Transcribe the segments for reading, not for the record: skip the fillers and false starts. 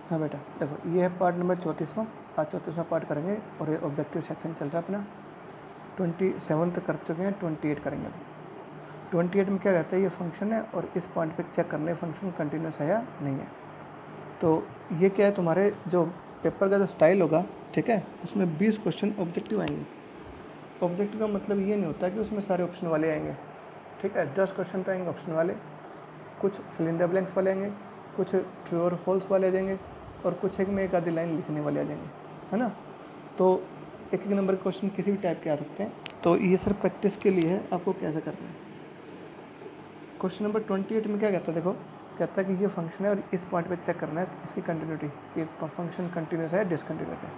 हाँ बेटा देखो, ये है पार्ट नंबर 34वां। आज 34वां पार्ट करेंगे और ये ऑब्जेक्टिव सेक्शन चल रहा है अपना। 27 तक कर चुके हैं, 28 करेंगे अभी। 28 में क्या कहता है, ये फंक्शन है और इस पॉइंट पे चेक करना है फंक्शन कंटिन्यूस है या नहीं है। तो ये क्या है, तुम्हारे जो पेपर का जो स्टाइल होगा, ठीक है, उसमें 20 क्वेश्चन ऑब्जेक्टिव आएंगे। ऑब्जेक्टिव का मतलब ये नहीं होता कि उसमें सारे ऑप्शन वाले आएंगे, ठीक है। 10 क्वेश्चन तो आएंगे ऑप्शन वाले, कुछ फिल इन द ब्लैंक्स वाले आएंगे, कुछ ट्रू और फॉल्स वाले आ जाएंगे, और कुछ एक में एक आधी लाइन लिखने वाले आ जाएंगे, है ना। तो एक एक नंबर के क्वेश्चन किसी भी टाइप के आ सकते हैं। तो ये सिर्फ प्रैक्टिस के लिए है, आपको कैसे करना है। क्वेश्चन नंबर 28 में क्या कहता है, देखो कहता है कि ये फंक्शन है और इस पॉइंट पे चेक करना है इसकी कंटिन्यूटी, ये फंक्शन कंटिन्यूस है डिसकंटिन्यूस है।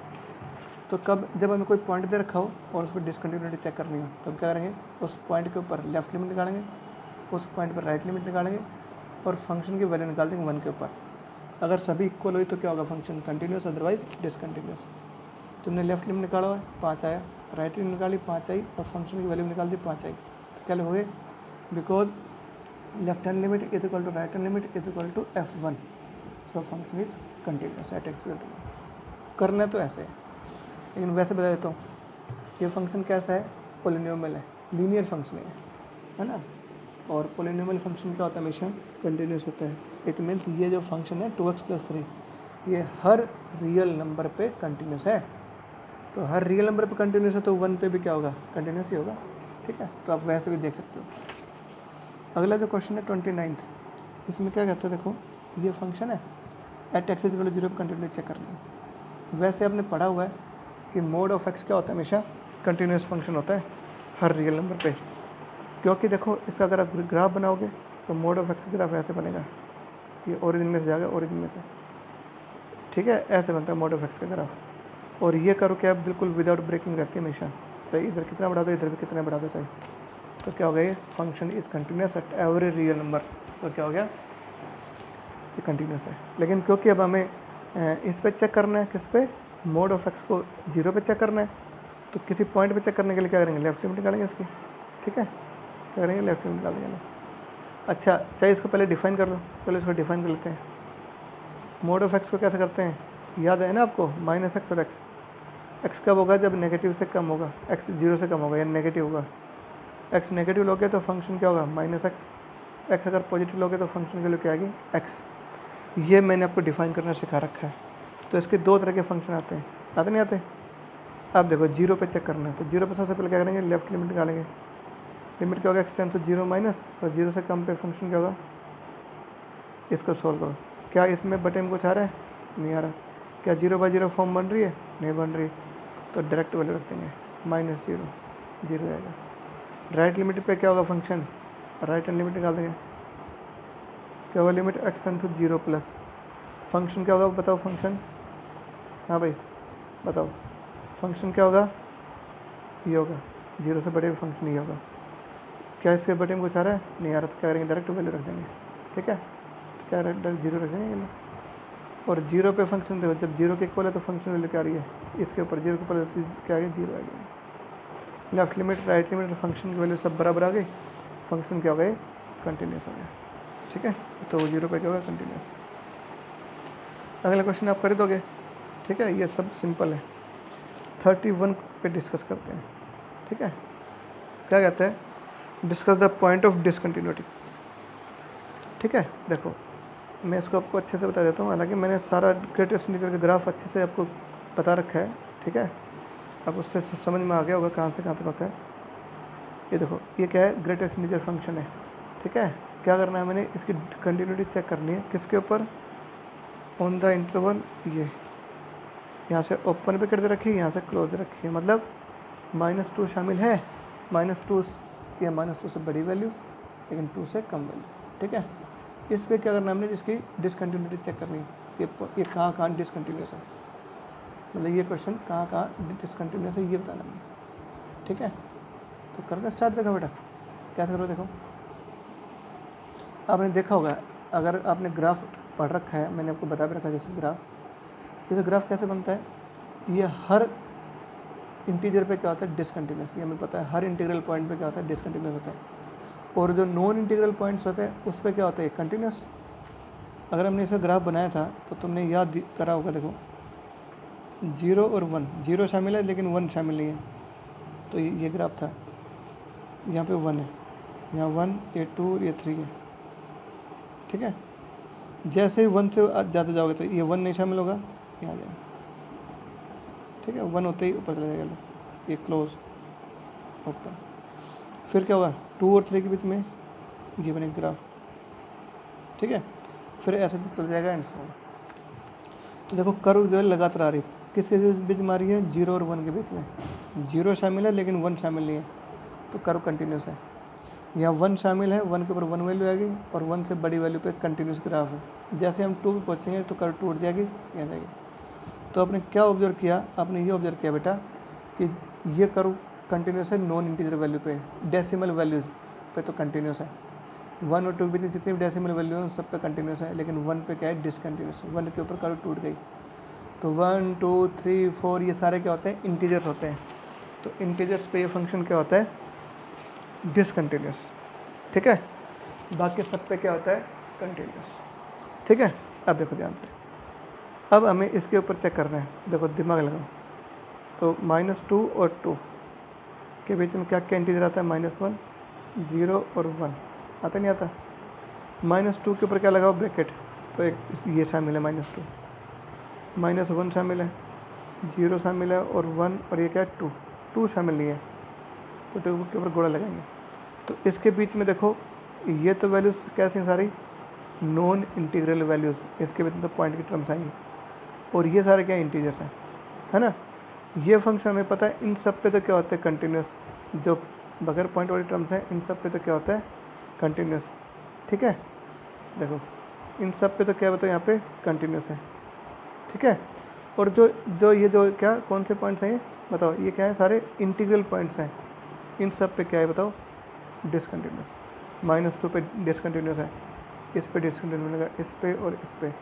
तो कब, जब हमें कोई पॉइंट दे रखा हो और उस पर डिसकंटिन्यूटी चेक करनी हो, तो क्या करेंगे, उस पॉइंट के ऊपर लेफ्ट लिमिट निकालेंगे, उस पॉइंट पर राइट लिमिट निकालेंगे और फंक्शन की वैल्यू निकाल देंगे 1 के ऊपर। अगर सभी इक्वल हुई तो क्या होगा, फंक्शन कंटिन्यूस, अदरवाइज डिसकंटिन्यूस। तुमने लेफ्ट लिमिट निकाला हुआ है, 5 आया, राइट लिमिट निकाली 5 आई, और फंक्शन की वैल्यू निकाल दी 5 आई। तो क्या लिखोगे, because left hand limit is equal to right hand limit is equal to F1, so function is continuous at x. करना तो ऐसे है, लेकिन वैसे बता देता हूँ, ये फंक्शन कैसा है, पोलिनोमियल है, लीनियर फंक्शन है ना। और पोलिनोमियल फंक्शन क्या होता है, हमेशा कंटिन्यूस होता है। इट मीन्स ये जो फंक्शन है 2x + 3, ये हर रियल नंबर पे कंटिन्यूस है। तो हर रियल नंबर पे कंटिन्यूस है तो 1 पे भी क्या होगा, कंटिन्यूस ही होगा, ठीक है। तो आप वैसे भी देख सकते हो। अगला जो क्वेश्चन है 29, इसमें क्या कहता है, देखो ये फंक्शन है at x is equal to 0 पर कंटिन्यूस चेक करना है। वैसे आपने पढ़ा हुआ है कि मोड ऑफ एक्स क्या होता है, हमेशा कंटिन्यूस फंक्शन होता है हर रियल नंबर पे। क्योंकि देखो इसका अगर आप ग्राफ बनाओगे तो मोड ऑफ एक्स ग्राफ ऐसे बनेगा, ये ओरिजिन में से जाएगा, ओरिजिन में से, ठीक है, ऐसे बनता है मोड ऑफ एक्स का ग्राफ। और ये करो क्या, बिल्कुल विदाउट ब्रेकिंग रहती है हमेशा, चाहे इधर कितना बढ़ा दो इधर भी कितना बढ़ा दो चाहे। तो क्या हो गया, ये function is continuous at every real number. तो क्या हो गया, ये कंटिन्यूस है। लेकिन क्योंकि अब हमें इस पे चेक करना है, किस पे, मोड ऑफ एक्स को 0 पे चेक करना है, तो किसी पॉइंट पे चेक करने के लिए क्या करेंगे, लेफ्ट लिमिट निकालेंगे इसकी, ठीक है, क्या करेंगे, लेफ्ट लिमिट निकाल देंगे। अच्छा चाहिए, इसको पहले डिफाइन कर लो, चलो इसको डिफाइन कर लेते हैं। मोड ऑफ एक्स को कैसे करते हैं, याद है ना आपको, -x और x। एक्स कब होगा, जब नेगेटिव से कम होगा, x 0 से कम होगा या नेगेटिव होगा। x नेगेटिव लोगे तो फंक्शन क्या होगा, -x। x अगर पॉजिटिव लोगे तो फंक्शन के लिए क्या आएगी, x। ये मैंने आपको डिफाइन करना सिखा रखा है। तो इसके दो तरह के फंक्शन आते हैं, आते नहीं आते। अब देखो 0 पे चेक करना है, तो 0 पे सबसे पहले क्या करेंगे, लेफ्ट लिमिट निकालेंगे। लिमिट क्या होगा, x टेंड्स टू 0 माइनस, और 0 से कम पे फंक्शन क्या होगा। इसको सोल्व करो, क्या इसमें बटे में कुछ आ रहा है, नहीं आ रहा। क्या 0/0 फॉर्म बन रही है, नहीं बन रही। तो डायरेक्ट वैल्यू रख देंगे, -0, 0 आएगा। राइट लिमिट पे क्या होगा फंक्शन, राइट हैंड लिमिट निकाल देंगे, क्या होगा, limit x tends to 0 plus, function क्या होगा बताओ, फंक्शन, हाँ भाई बताओ, फंक्शन क्या होगा, ये होगा, 0 से बड़े फंक्शन ये होगा। क्या इसके बटे में कुछ आ रहा है, नहीं आ रहा, तो क्या करेंगे, डायरेक्ट वैल्यू रख देंगे, ठीक है। तो क्या डायरेक्ट 0 रख देंगे। और 0 पे फंक्शन देखो, जब 0 के इक्वल है तो फंक्शन वैल्यू क्या आ रही है, इसके ऊपर 0 के ऊपर क्या आ गया, 0 आ गया। Left limit right limit function की वैल्यू सब बराबर आ गई, फंक्शन क्या हो गया, कंटिन्यूस हो गया, ठीक है। तो 0 पे क्या होगा, कंटिन्यूस। अगला क्वेश्चन आप कर दोगे, ठीक है, ये सब सिंपल है। 31 पे डिस्कस करते हैं, ठीक है। क्या कहते हैं, discuss the point of discontinuity, ठीक है। देखो मैं इसको आपको अच्छे से बता देता हूँ, हालांकि मैंने सारा ग्रेटेस्ट इंटीजर का ग्राफ अच्छे से आपको बता रखा है, ठीक है। अब उससे समझ में आ गया होगा कहाँ से कहाँ तक होता है। ये देखो, ये क्या है, ग्रेटेस्ट इंटीजर फंक्शन है, ठीक है। क्या करना है, मैंने इसकी कंटिन्यूटी चेक करनी है, किसके ऊपर, ऑन द इंटरवल, ये यहाँ से ओपन भी कर दे रखी है, यहाँ से क्लोज रखी है, मतलब -2 शामिल है, -2 या -2 से बड़ी वैल्यू लेकिन 2 से कम वैल्यू, ठीक है। इस पर क्या करना है, हमने इसकी डिसकंटिन्यूटी चेक करनी है, ये कहाँ कहाँ डिसकंटिन्यूस है, मतलब ये क्वेश्चन कहाँ कहाँ डिसकंटिन्यूस है ये बताना है, ठीक है। तो करते स्टार्ट, देखो बेटा कैसे करो। देखो आपने देखा होगा, अगर आपने ग्राफ पढ़ रखा है, मैंने आपको बता भी रखा है जैसे जैसे ग्राफ कैसे बनता है, ये हर इंटीजर पे क्या होता है, डिसकंटिन्यूस, ये हमें पता है। हर इंटीग्रल पॉइंट पे क्या होता है, डिसकंटिन्यूस होता है। और जो नॉन इंटीग्रल पॉइंट्स होते हैं उस पर क्या होता है, कंटिन्यूस। अगर हमने इसका ग्राफ बनाया था तो तुमने याद करा होगा, देखो 0 और 1, 0 शामिल है लेकिन 1 शामिल नहीं है, तो ये ग्राफ था। यहाँ पे 1 है, यहाँ 1, ये 2, ये 3 है, ठीक है। जैसे ही 1 से ज़्यादा जाओगे तो ये 1 नहीं शामिल होगा, यहाँ जाएगा, ठीक है। 1 होते ही ऊपर चला जाएगा, ये क्लोज ओपन। फिर क्या होगा, 2 और 3 के बीच में ये बने ग्राफ, ठीक है। फिर ऐसे तो चल जाएगा एंड सो। तो देखो कर्व जो है लगातार आ रही है, किसके बीच में आ रही है, 0 और 1 के बीच में। 0 शामिल है लेकिन 1 शामिल नहीं है, तो कर्व कंटिन्यूस है। यहाँ 1 शामिल है, 1 के ऊपर 1 वैल्यू आएगी और 1 से बड़ी वैल्यू पे कंटिन्यूस ग्राफ है। जैसे हम 2 पे पहुँचेंगे तो कर्व टूट जाएगी, यहाँ जाएगी। तो आपने क्या ऑब्जर्व किया, आपने ये ऑब्जर्व किया बेटा कि ये कर्व कंटिन्यूस है नॉन इंटीजर वैल्यू पे, डेसिमल वैल्यूज पे तो कंटिन्यूस है। 1 और 2 के बीच जितनी भी डेसिमल वैल्यू है सब पे कंटिन्यूस है, लेकिन 1 पे क्या है, डिसकंटिन्यूस। 1 के ऊपर कर्व टूट गई। तो 1, 2, 3, 4 ये सारे क्या होते हैं, इंटीजर्स होते हैं। तो इंटीजर्स पे ये फंक्शन क्या होता है, डिसकंटिन्यूस, ठीक है। बाकी सब पे क्या होता है, कंटिन्यूस, ठीक है। अब देखो ध्यान से, अब हमें इसके ऊपर चेक करना है, देखो दिमाग लगाओ। तो -2 और 2 के बीच में क्या क्या इंटीजर आता है, -1, 0 और 1 आता नहीं आता। -2 के ऊपर क्या लगाओ, ब्रैकेट, तो एक ये शामिल है -2, -1 शामिल है, 0 शामिल है और 1, और ये क्या है 2, 2 शामिल नहीं है, तो 2 के ऊपर गोला लगाएंगे। तो इसके बीच में देखो ये तो वैल्यूज़ कैसी हैं, सारी नॉन इंटीग्रल वैल्यूज़, इसके बीच में तो पॉइंट की टर्म्स आएंगी, और ये सारे क्या इंटीजर्स हैं, है ना। ये फंक्शन हमें पता है, इन सब पे तो क्या होता है, कंटिन्यूस। जो बगैर पॉइंट वाली टर्म्स हैं इन सब पे तो क्या होता है, कंटिन्यूस, ठीक है। देखो इन सब पे तो क्या बताओ, यहाँ पे कंटिन्यूस है, ठीक है। और जो जो ये जो क्या कौन से पॉइंट्स हैं, ये बताओ, ये क्या है, सारे इंटीग्रल पॉइंट्स हैं। इन सब पे क्या है बताओ, डिसकंटिन्यूस। -2 पे डिसकंटिन्यूस है, इस पे डिसकंटिन्यूस मिलेगा, इस पे और इस पे।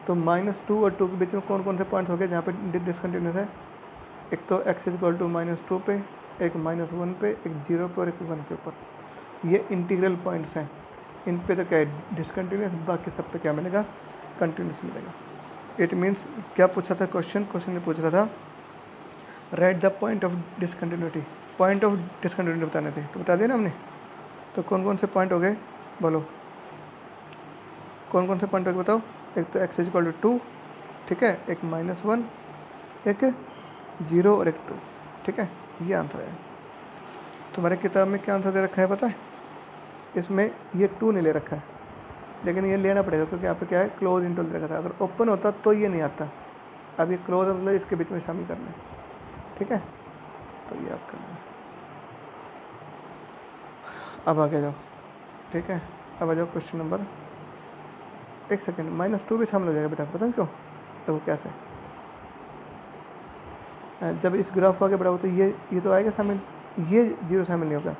तो -2 और 2 के बीच में कौन कौन से पॉइंट्स हो गए जहाँ पे डिसकंटिन्यूस है, एक तो x = -2 पे, एक -1 पे, एक 0 पे और एक 1 के ऊपर। ये इंटीग्रल पॉइंट्स हैं, इन पे तो क्या है, डिसकंटिन्यूस, बाकी सब पे क्या मिलेगा, कंटिन्यूस मिलेगा। इट मीन्स क्या पूछा था क्वेश्चन ने पूछ रहा था, right the point of discontinuity, point of discontinuity बताने थे, तो बता दिया ना हमने। तो कौन कौन से पॉइंट हो गए, बोलो कौन कौन से पॉइंट हो गए बताओ। एक तो x = 2, ठीक है, एक -1, एक 0 और एक 2, ठीक है। ये आंसर है। तुम्हारे किताब में क्या आंसर दे रखा है पता है, इसमें ये 2 नहीं ले रखा है, लेकिन ये लेना पड़ेगा क्योंकि यहाँ पे क्या है, क्लोज इंटरवल दे रखा था। अगर ओपन होता तो ये नहीं आता, अब ये क्लोज मतलब इसके बीच में शामिल करना है, ठीक है। तो ये आप करना है। अब आगे जाओ, ठीक है। अब आ जाओ क्वेश्चन नंबर, एक सेकेंड, -2 भी शामिल हो जाएगा बेटा, पता नहीं क्यों, देखो कैसे। जब इस ग्राफ को आगे बढ़ाओ तो ये तो आएगा शामिल, ये 0 शामिल नहीं होगा।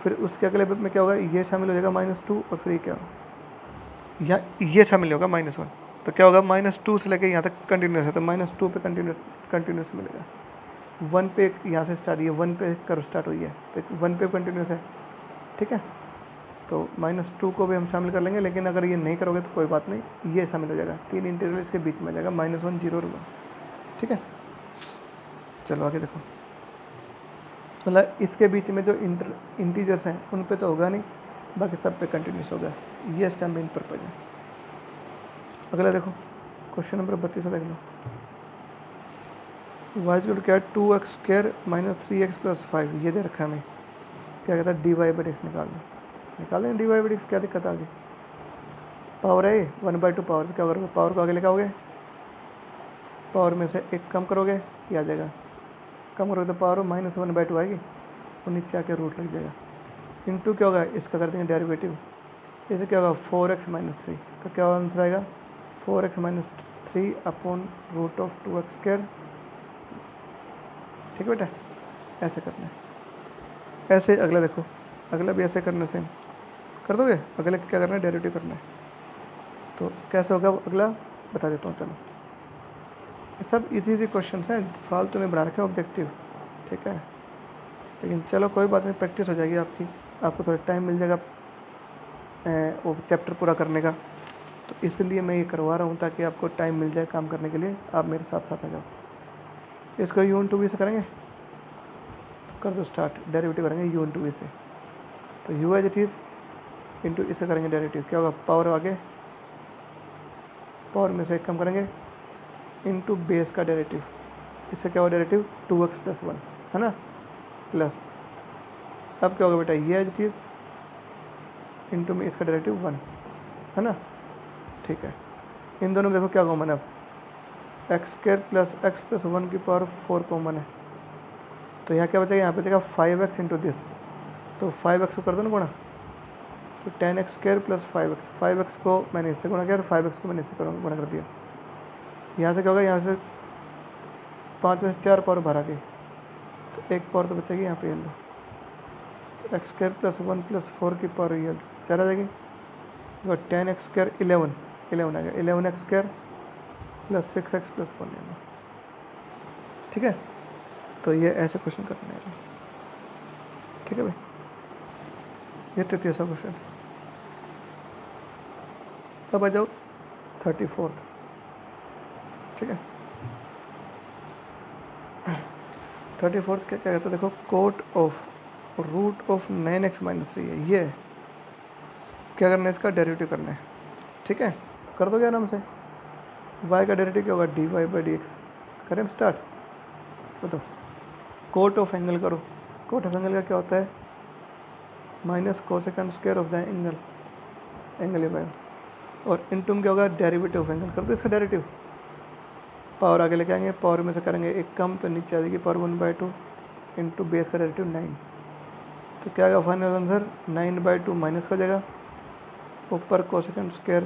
फिर उसके अगले में क्या होगा, ये शामिल हो जाएगा -2, और फिर क्या होगा, या ये शामिल होगा -1, तो क्या होगा, -2 से लेकर यहाँ तक कंटिन्यूस है, तो -2 पे कंटिन्यूस मिलेगा। 1 पे यहाँ से स्टार्ट, ये 1 पे कर्व स्टार्ट हुई है, तो 1 पे कंटिन्यूस है, ठीक है। तो -2 को भी हम शामिल कर लेंगे, लेकिन अगर ये नहीं करोगे तो कोई बात नहीं, ये शामिल हो जाएगा, 3 इंटीग्रल इसके बीच में आ जाएगा, -1, 0 और 1, ठीक है। चलो आगे देखो, मतलब इसके बीच में जो इंटीजर्स हैं उन पे तो होगा नहीं, बाकी सब पे कंटिन्यूस होगा, ये इसका मेन पर्पज है। अगला देखो क्वेश्चन नंबर 32 देख लो, y = क्या है, 2x² - 3x + 5, ये दे रखा है हमें। क्या कहता है, dy/dx निकाल दें, dy/dx, क्या दिक्कत आ गई, पावर है 1/2 पावर, क्या करोगे, पावर को आगे लेके पावर में से एक कम करोगे, ये आ जाएगा, कम करोगे तो पावर -1/2 आएगी, और नीचे आके रूट लग जाएगा। इनटू क्या होगा, इसका कर देंगे डेरिवेटिव, इसे क्या होगा, 4x - 3, तो क्या आंसर आएगा, 4x - 3 / √2x², ठीक है बेटा। ऐसे करना है, ऐसे अगला देखो, अगला भी ऐसे करने से कर दोगे, अगले क्या करना है, डेरिवेटिव करना है। तो कैसे होगा अगला, बता देता हूँ, चलो। ये सब इजी क्वेश्चन हैं, फालतू में बना रखे हैं ऑब्जेक्टिव, ठीक है। लेकिन चलो कोई बात नहीं, प्रैक्टिस हो जाएगी आपकी, आपको थोड़ा टाइम मिल जाएगा वो चैप्टर पूरा करने का, तो इसलिए मैं ये करवा रहा हूँ ताकि आपको टाइम मिल जाए काम करने के लिए, आप मेरे साथ साथ आ जाओ। इसको यू इन टू वी से करेंगे, कर दो स्टार्ट। डेरिवेटिव करेंगे यू इन टू वी से, तो u as it is into इसे करेंगे डेरिवेटिव, क्या होगा पावर आगे, पावर में से एक कम करेंगे इंटू बेस का डेरिवेटिव, इससे क्या होगा डेरिवेटिव 2x + 1 है ना, प्लस अब क्या होगा बेटा ये एज इट इज़ इंटू में इसका डेरिवेटिव 1 है ना। ठीक है, इन दोनों में देखो क्या कॉमन है, अब x² + x + 1 की पावर 4 कॉमन है, तो यहाँ क्या बचेगा, यहाँ बचेगा 5x इंटू दिस, तो 5x को कर दो ना गुणा, तो 10x² + 5x, 5x को मैंने इससे गुणा किया और 5x को मैंने इससे गुणा कर दिया। यहाँ से क्या होगा, यहाँ से 5 में से 4 पावर बाहर आ गई, तो एक पावर तो बचेगी यहाँ पे, ये लो x² + 1 + 4 की पावर ये 4 आ जाएगी, तो 10x² 11 आ गया, 11x² + 6x + 1 लेना। ठीक है, तो ये ऐसे क्वेश्चन करने हैं। ठीक है भाई, ये 33वां क्वेश्चन। अब आ जाओ 34। ठीक है, 34 क्या कहता है, देखो coat of root of 9x - 3 है, ये क्या करना है, इसका डेरिवेटिव करना है। ठीक है, तो कर दो क्या नाम से, y का डेरिवेटिव क्या होगा dy/dx, करें स्टार्ट। बताओ कोट ऑफ एंगल करो, कोट ऑफ एंगल का क्या होता है -cos² of the angle A, और इनटू में क्या होगा डेरिवेटिव ऑफ एंगल, कर दो इसका डेरिवेटिव, पावर आगे लेके आएंगे, पावर में से करेंगे एक कम तो नीचे आ जाएगी पावर 1/2 इंटू बेस का डेरिवेटिव 9, तो क्या आएगा फाइनल आंसर 9/2 माइनस का जाएगा, ऊपर cos²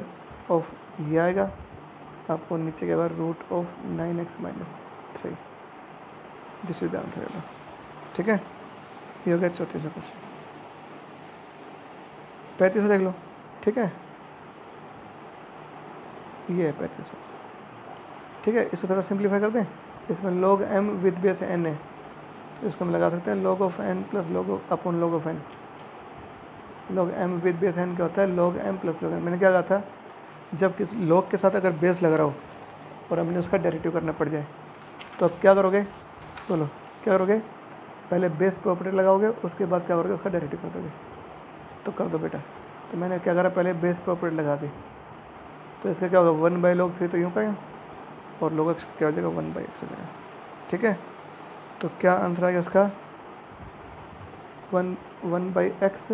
ऑफ ये आएगा, आपको नीचे क्या होगा √9x - 3, this is the answer. ठीक है, ये हो गया 34वां क्वेश्चन। 35वां देख लो। ठीक है, ये है 35वां। ठीक है, इसको थोड़ा सिंप्लीफाई कर दें, इसमें log m with base n है, तो इसको हम लगा सकते हैं log of n + log of n। log m with base n क्या होता है, log m + log n। मैंने क्या कहा था, जब किस log के साथ अगर बेस लग रहा हो और हमने उसका डेरिवेटिव करना पड़ जाए, तो अब क्या करोगे, बोलो क्या करोगे, पहले बेस प्रॉपर्टी लगाओगे, उसके बाद क्या करोगे, उसका डेरिवेटिव कर दोगे। तो कर दो बेटा, तो मैंने क्या करा, पहले बेस प्रॉपर्टी लगा दी, तो इसका क्या होगा 1/log3, तो यूँ का यूँ, और log x क्या हो जाएगा 1/x हो जाएगा। ठीक है, तो क्या आंसर आएगा इसका 1/x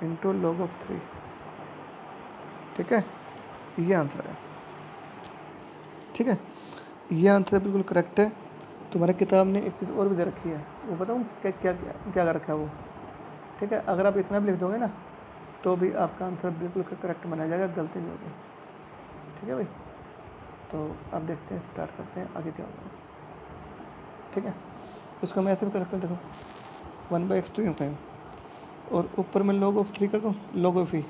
इंटू log ऑफ 3। ठीक है, ये आंसर है। ठीक है, ये आंसर बिल्कुल करेक्ट है। तुम्हारे किताब ने एक चीज़ और भी दे रखी है, वो बताऊँ क्या क्या क्या कर रखा है वो। ठीक है, अगर आप इतना भी लिख दोगे ना तो भी आपका आंसर बिल्कुल करेक्ट माना जाएगा, गलती नहीं होगी। ठीक है भाई, तो अब देखते हैं, स्टार्ट करते हैं आगे क्या होगा। ठीक है, उसको मैं ऐसे भी कर सकता हूँ, देखो 1/x तो यूँ कहीं, और ऊपर में log ऑफ 3 कर दूँ, log ऑफ e,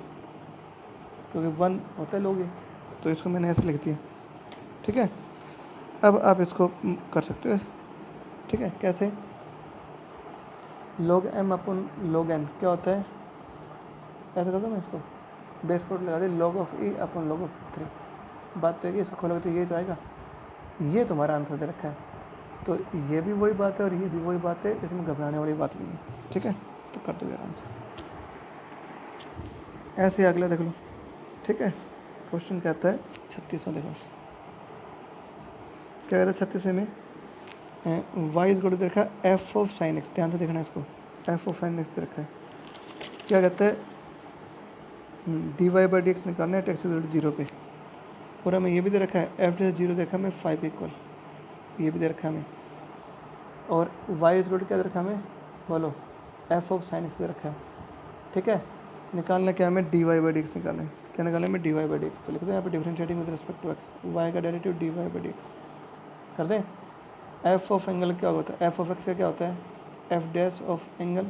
क्योंकि 1 होता है log e, तो इसको मैंने ऐसे लिख दिया। ठीक है, अब आप इसको कर सकते हो। ठीक है, कैसे, log m अपन log n क्या होता है, ऐसा कर दो मैं इसको बेस कोड लगा दे, log of e upon log of 3। बात तो है कि इसको खोलोगे तो ये तो आएगा, ये तुम्हारा आंसर दे रखा है, तो ये भी वही बात है और ये भी वही बात है, इसमें घबराने वाली बात नहीं है। ठीक है, तो कर दो आराम से, ऐसे ही अगला देख लो। ठीक है, क्वेश्चन कहता है 36वां, देखो क्या कहता है 36वें में, y इज दे रखा है f ऑफ sin x, ध्यान से देखना इसको, f ऑफ sin x दे रखा है, क्या कहता है dy/dx निकालना है x = 0 पे, और हमें ये भी दे रखा है f = 0 देखा हमें 5 इक्वल, ये भी दे रखा है हमें, और y इज क्या दे रखा है हमें, बोलो f ऑफ sin x दे रखा है। ठीक है, निकालना क्या हमें dy/dx निकालना है, क्या निकालना है हमें dy/dx, तो लिख दो यहाँ पे differentiating with respect to x, y का डेरिवेटिव dy/dx कर दें। f ऑफ एंगल क्या होता है, f ऑफ x का क्या होता है, f dash of angle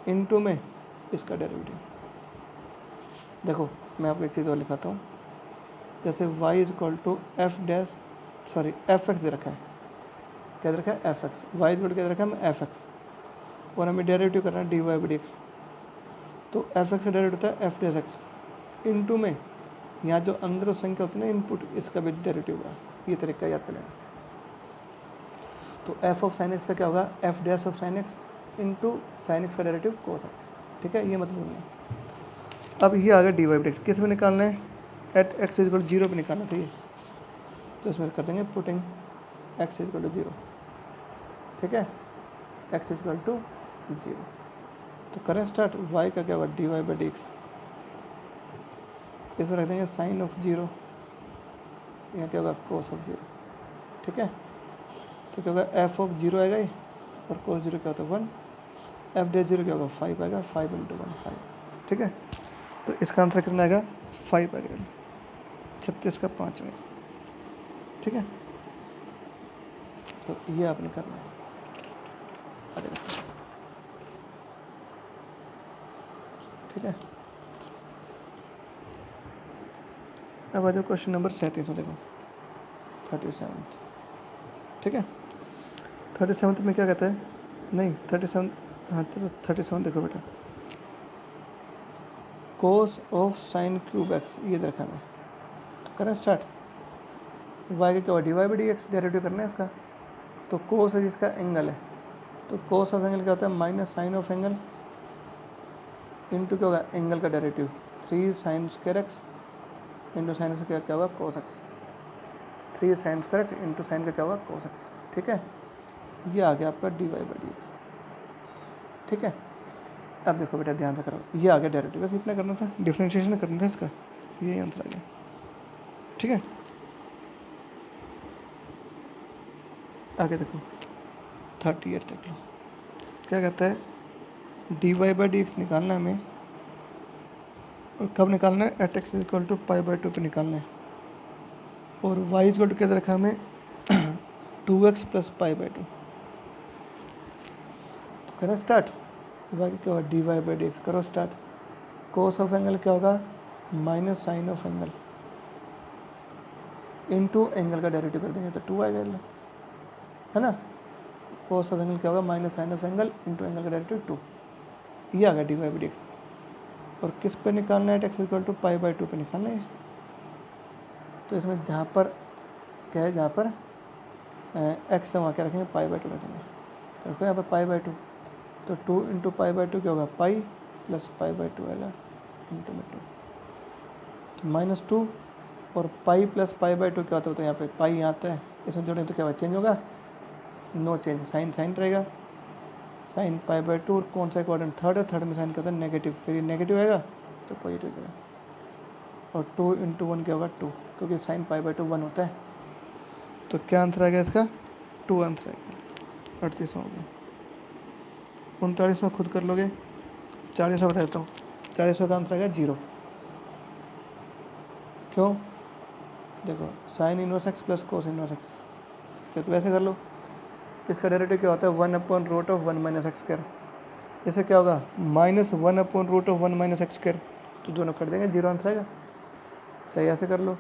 into में इसका डेरिवेटिव। देखो मैं आपको एक चीज़ और लिखाता हूँ, जैसे y is equal to f x दे रखा है, क्या दे रखा है fx, y is equal to क्या दे रखा है हमें fx, और हमें डेरिवेटिव करना है dy/dx, तो fx का डेरिवेटिव होता है f डैश एक्स इनटू में यहाँ जो अंदर संख्या होती है ना इनपुट, इसका भी डेरिवेटिव होगा। ये तरीका याद कर लेना। तो एफ ऑफ साइन एक्स का क्या होगा, F dash of sine x into sine x का डेरिवेटिव कोस एक्स। ठीक है, ये मतलब नहीं है। अब ये आ गया डी वाई बाई एक्स, किस में निकालना है, at x is equal to 0 पर निकालना था ये। तो इसमें कर देंगे putting x is equal to 0। ठीक है, एक्स इज इक्वल टू 0। तो करें स्टार्ट, वाई का क्या होगा, d y by d x, इसमें रख देंगे साइन ऑफ 0, यहाँ क्या होगा कोस ऑफ 0। ठीक है, तो क्या होगा एफ ऑफ 0 आएगा ये, और कोस 0 क्या होता है 1, एफ डे 0 क्या होगा 5 आएगा, 5 इंटू 1 5। ठीक है, तो इसका आंसर कितना आएगा 5 आएगा, 36 का 5 में। ठीक है, तो ये आपने करना है। ठीक है, अब आ जाओ क्वेश्चन नंबर 37 में, देखो 37। ठीक है, 37 में क्या कहता है, नहीं 37, हाँ चलो 37 देखो बेटा, cos of sine cube x, ये देखा है। तो करें स्टार्ट, वाई का क्या हुआ d y by d x, derivative करना है इसका। तो कोस है जिसका एंगल है, तो कोस ऑफ एंगल क्या होता है minus sine of angle into क्या होगा एंगल का derivative 3 sine square x into sine का क्या होगा cos x, 3 sine square x into sine का क्या होगा कोस एक्स। ठीक है, ये आ गया आपका d y by d x. ठीक है, अब देखो बेटा ध्यान से करो, ये आ गया डेरिवेटिव, बस इतना करना था, डिफरेंशिएशन करना था इसका, ये आंसर आ गया। ठीक है, आगे देखो 38 देख लो, क्या कहता है d y by d x निकालना है हमें, और कब निकालना है, at x equal to pi by 2 पर निकालना है, और वाई इक्वल टू क्या रखा हमें 2x प्लस पाई बाई 2। तो करें स्टार्ट, वाई क्या होगा d y by d x, करो स्टार्ट। कोस ऑफ एंगल क्या होगा minus sine of angle into angle का डेरिवेटिव कर देंगे तो 2 आएगा, है ना। कोस ऑफ एंगल क्या होगा minus sine of angle into angle का डेरिवेटिव 2, ये आ गया d y by d x. और किस पे निकालना है, x equal to pi by 2 पे निकालना है। तो इसमें जहाँ पर क्या है, जहाँ पर एक्स है वहाँ क्या रखेंगे पाई बाई 2 रखेंगे, तो रखो यहाँ पर पाई बाई 2, तो 2 इंटू पाई बाई 2 क्या होगा पाई प्लस पाई बाई 2 आएगा इंटू में 2, तो -2, और पाई प्लस पाई बाई 2 क्या होता है, तो यहाँ पे पाई यहाँ आता है, इसमें जोड़ें तो क्या होगा चेंज होगा, नो चेंज, साइन साइन रहेगा, साइन पाई बाई 2, और कौन सा क्वाड्रेंट थर्ड है, थर्ड में साइन क्या होता है नेगेटिव, फिर नेगेटिव आएगा तो पॉजिटिव आएगा, और 2 इंटू 1 क्या होगा 2, क्योंकि साइन पाई बाई 2 1 होता है। तो क्या आंसर आएगा इसका 2 आंसर आएगा। 38 हो गया, 39 खुद कर लोगे, 40 बता देता हूँ, 40 का आंसर आएगा 0। क्यों, देखो sine inverse x plus cos inverse x, तो वैसे कर लो, इसका डेरिवेटिव क्या होता है 1/रूट ऑफ 1 माइनस एक्स स्क्वायर, इसे क्या होगा -1/रूट ऑफ 1 माइनस एक्स स्क्वायर, तो दोनों कर देंगे 0 आंसर आएगा। सही, ऐसे कर लो।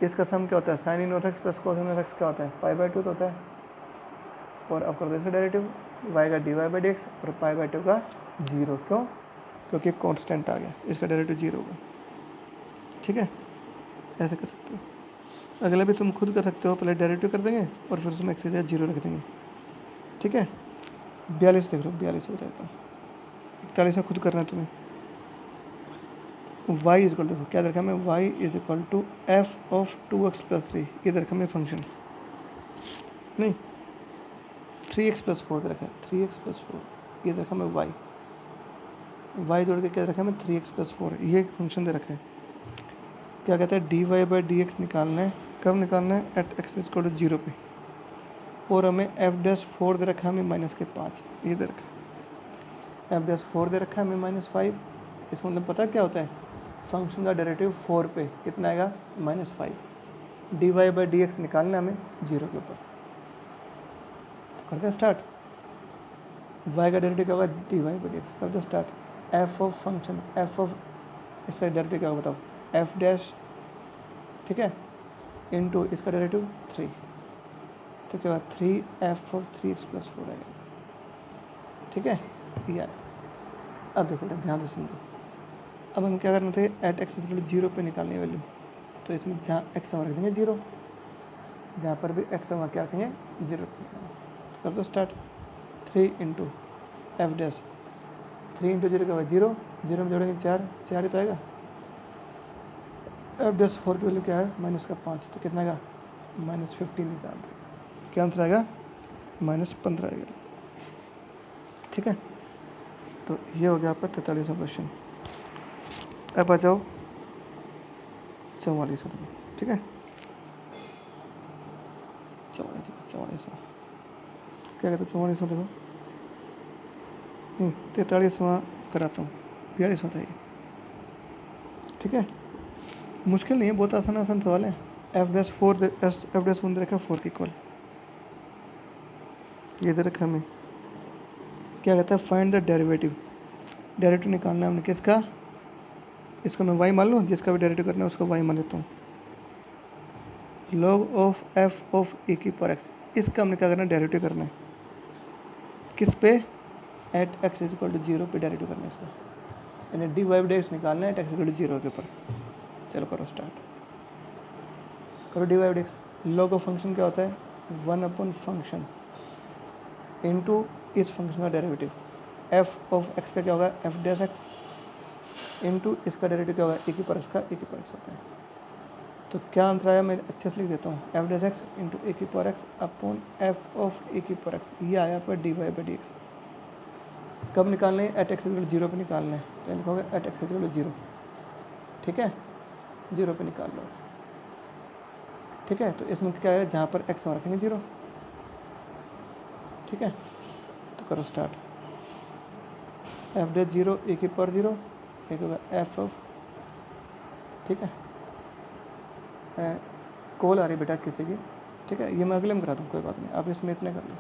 इसका सम क्या होता है sine inverse x plus cos inverse x क्या होता है पाई बाई 2 तो होता है, और अब कर दो इसका डेरिवेटिव वाई का d y by d x और पाई बाई 2 का 0, क्यों, क्योंकि कांस्टेंट आ गया, इसका डेरिवेटिव 0 होगा। ठीक है, ऐसे कर सकते हो। अगला भी तुम खुद कर सकते हो, पहले डेरिवेटिव कर देंगे और फिर उसमें एक्स की जगह 0 रख देंगे। ठीक है, 42 देख लो, 42 बताता हूँ, 41 खुद करना है तुम्हें। y इज इक्वल, देखो क्या देखा हमें, y is equal to F of 2x plus 3, ये देखा हमें फंक्शन, नहीं 3x प्लस 4 दे रखा है, 3x प्लस 4, ये देखा हमें y जोड़ के क्या रखा है हमें 3x प्लस 4, ये फंक्शन दे रखा है। क्या कहता है d y by d x निकालना है, कब निकालना है, एट एक्स इक्वल टू 0 पे, और हमें एफ डैश 4 दे रखा है हमें -5, ये दे रखा है, एफ डैश 4 दे रखा है हमें -5, इसका मतलब पता क्या होता है, फंक्शन का डेरिवेटिव 4 पे कितना आएगा -5, d y by d x निकालना है हमें 0 के ऊपर। तो करते हैं स्टार्ट, y का डेरिवेटिव क्या होगा d y by d x, करते हैं start. F of function, F of इसका डेरिवेटिव क्या होगा बताओ, एफ डैश, ठीक है, इनटू इसका डेरिवेटिव 3, तो क्या होगा 3f ऑफ 3x प्लस 4 आएगा। ठीक है, ये आया। अब देखो ध्यान से समझो, अब हम क्या करना थे, एट एक्स इक्वल टू 0 पे निकालनी वैल्यू, तो इसमें जहाँ एक्स वहाँ रख देंगे 0, जहाँ पर भी एक्स वहाँ क्या रखेंगे 0। तो कर दो start. 3 into F dash, 3 into 0 क्या होगा 0, 0 में जोड़ेंगे 4, 4 ही तो आएगा। एफ डैश 4 की वैल्यू क्या है माइनस का 5, तो कितना आएगा -15 निकाल दें, क्या आंसर आएगा -15 आएगा। ठीक है, तो ये हो गया आपका 43वां क्वेश्चन। अब आ जाओ 44वां में। ठीक है, 44वां क्या कहते हैं, 44वां देखो, नहीं 43वां कराता हूँ, 42वां था ये। ठीक है, मुश्किल नहीं है, बहुत आसान आसान सवाल है। एफ डैश 4 एफ डैश 1 दे रखा 4 के इक्वल, ये दे रखा हमें, क्या कहता है फाइंड द डेरिवेटिव, डेरिवेटिव निकालना है हमने किसका, इसको मैं y मान लूँ, जिसका भी डेरिवेटिव करना है उसको y मान लेता हूँ। log of f of e की पावर x, इसका हमने क्या करना है डेरिवेटिव करना है, किस पे, एट x इज इक्वल टू 0 पे डेरिवेटिव करना है इसका, यानी डी वाई डी एक्स निकालना है एट एक्स इक्वल टू 0 के ऊपर। चलो करो स्टार्ट, करो d y d x. log of function क्या होता है 1 अपॉन फंक्शन इनटू इस फंक्शन का डेरिवेटिव, f ऑफ x का क्या होगा f डैश x इनटू इसका डेरिवेटिव क्या होगा e की पावर x का e की पावर x होता है। तो क्या आंसर आया, मैं अच्छे से लिख देता हूँ, f dash x into a की power x upon f of a की पावर एक्स, ये आया पर d y by d x. कब निकालना है, एट एक्स इक्वल टू 0 पे निकालना है, तो लिखोगे एट एक्स इक्वल टू 0। ठीक है, 0 पे निकाल लो। ठीक है, तो इसमें क्या है, जहाँ पर एक्स वहाँ रखेंगे 0। ठीक है, तो करो स्टार्ट। एफ डैश 0 ए की पावर 0, एक होगा एफ ऑफ, ठीक है, कॉल आ रही बेटा किसी की। ठीक है, ये मैं अगले में करा दूँ, कोई बात नहीं, आप इसमें इतने कर लो।